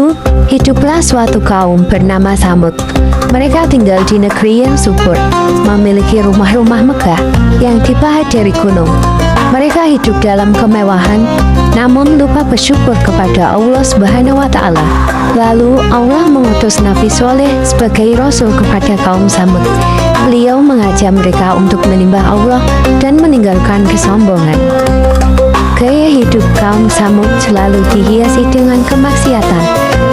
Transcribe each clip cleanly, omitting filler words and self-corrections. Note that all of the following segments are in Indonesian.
Dulu, hiduplah suatu kaum bernama Tsamud. Mereka tinggal di negeri yang subur, memiliki rumah-rumah megah yang dipahat dari gunung. Mereka hidup dalam kemewahan, namun lupa bersyukur kepada Allah Subhanahu wa Ta'ala. Lalu Allah mengutus Nabi Soleh sebagai Rasul kepada kaum Tsamud. Beliau mengajak mereka untuk menyembah Allah dan meninggalkan kesombongan. Gaya hidup kaum Tsamud selalu dihiasi dengan kemaksiatan,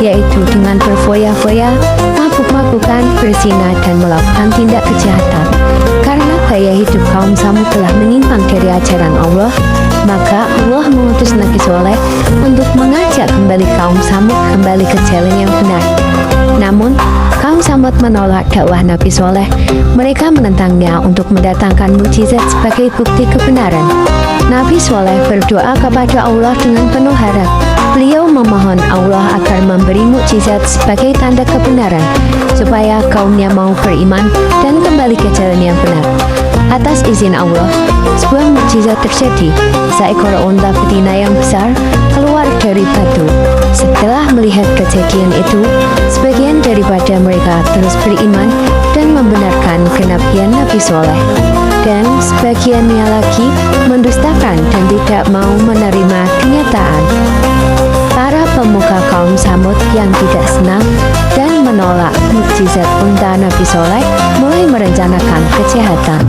yaitu dengan berfoya-foya, mabuk-mabukan, berzina, dan melakukan tindak kejahatan. Karena gaya hidup kaum Tsamud telah menyimpang dari ajaran Allah, maka Allah mengutus Nabi Soleh untuk mengajak kembali kaum Tsamud kembali ke jalan yang benar. Namun, kaum Tsamud menolak dakwah Nabi Soleh. Mereka menentangnya untuk mendatangkan mukjizat sebagai bukti kebenaran. Nabi Soleh berdoa kepada Allah dengan penuh harap. Beliau memohon Allah agar memberi mukjizat sebagai tanda kebenaran, supaya kaumnya mau beriman dan kembali ke jalan yang benar. Atas izin Allah, sebuah mukjizat terjadi. Seekor unta betina yang besar keluar dari batu. Setelah melihat kejadian itu, sebagian daripada mereka terus beriman dan membenarkan kenabian Nabi Soleh, dan sebagiannya lagi mendustakan dan tidak mau menerima kenyataan. Para pemuka kaum Tsamud yang tidak senang dan menolak mukjizat unta Nabi Soleh mulai merencanakan kejahatan.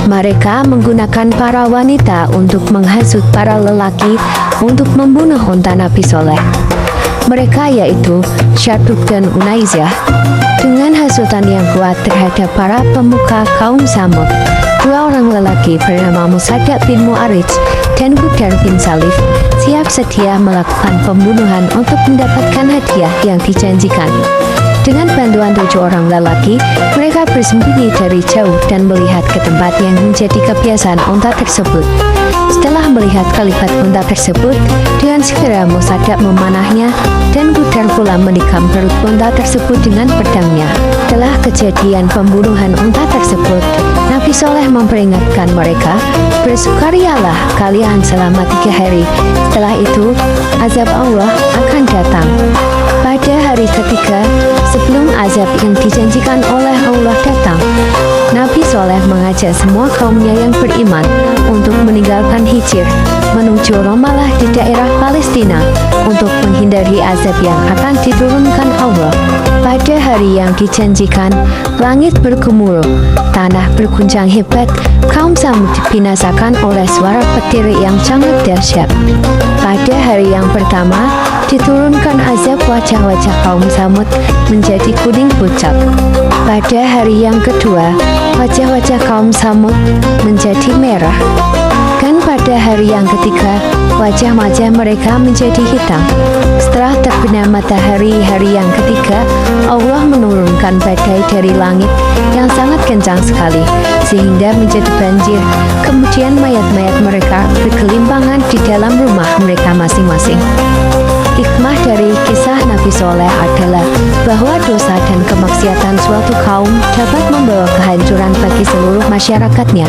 Mereka menggunakan para wanita untuk menghasut para lelaki untuk membunuh unta Nabi Soleh. Mereka yaitu Syatub dan Unaizah. Dengan hasutan yang kuat terhadap para pemuka kaum Tsamud, dua orang lelaki bernama Musaddaq bin Mu'arij dan Budar bin Salif siap sedia melakukan pembunuhan untuk mendapatkan hadiah yang dijanjikan. Dengan bantuan 7 orang lelaki, mereka bersembunyi dari jauh dan melihat ke tempat yang menjadi kebiasaan unta tersebut. Setelah melihat kalimat unta tersebut, dengan segera Musaddaq memanahnya dan Budar pula menikam perut unta tersebut dengan pedangnya. Setelah kejadian pembunuhan unta tersebut, Nabi Soleh memperingatkan mereka, bersukarialah kalian selama 3 hari. Setelah itu, azab Allah akan datang. Pada hari ketiga, sebelum azab yang dijanjikan oleh Allah datang, Nabi Soleh mengajak semua kaumnya yang beriman untuk meninggalkan Hijr, menuju Romalah di daerah Palestina untuk menghindari azab yang akan diturunkan Allah. Pada hari yang dijanjikan, langit bergemuruh, tanah berguncang hebat, kaum Tsamud dibinasakan oleh suara petir yang sangat dahsyat. Pada hari yang pertama, diturunkan azab, wajah-wajah kaum Tsamud menjadi kuning pucat. Pada hari yang kedua, wajah-wajah kaum Tsamud menjadi merah. Dan pada hari yang ketiga, wajah-wajah mereka menjadi hitam. Setelah terbenam matahari hari yang ketiga, Allah menurunkan badai dari langit yang sangat kencang sekali, sehingga menjadi banjir. Kemudian mayat-mayat mereka bergelimpangan di dalam rumah mereka masing-masing. Hikmah dari kisah Nabi Soleh adalah bahwa dosa dan kemaksiatan suatu kaum dapat membawa kehancuran bagi seluruh masyarakatnya.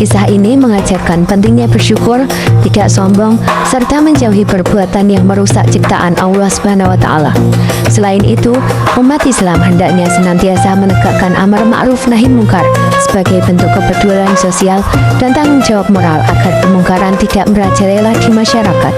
Kisah ini mengajarkan pentingnya bersyukur, tidak sombong, serta menjauhi perbuatan yang merusak ciptaan Allah Subhanahu wa Ta'ala. Selain itu, umat Islam hendaknya senantiasa menegakkan amar ma'ruf nahi mungkar sebagai bentuk kepedulian sosial dan tanggung jawab moral agar kemungkaran tidak merajalela di masyarakat.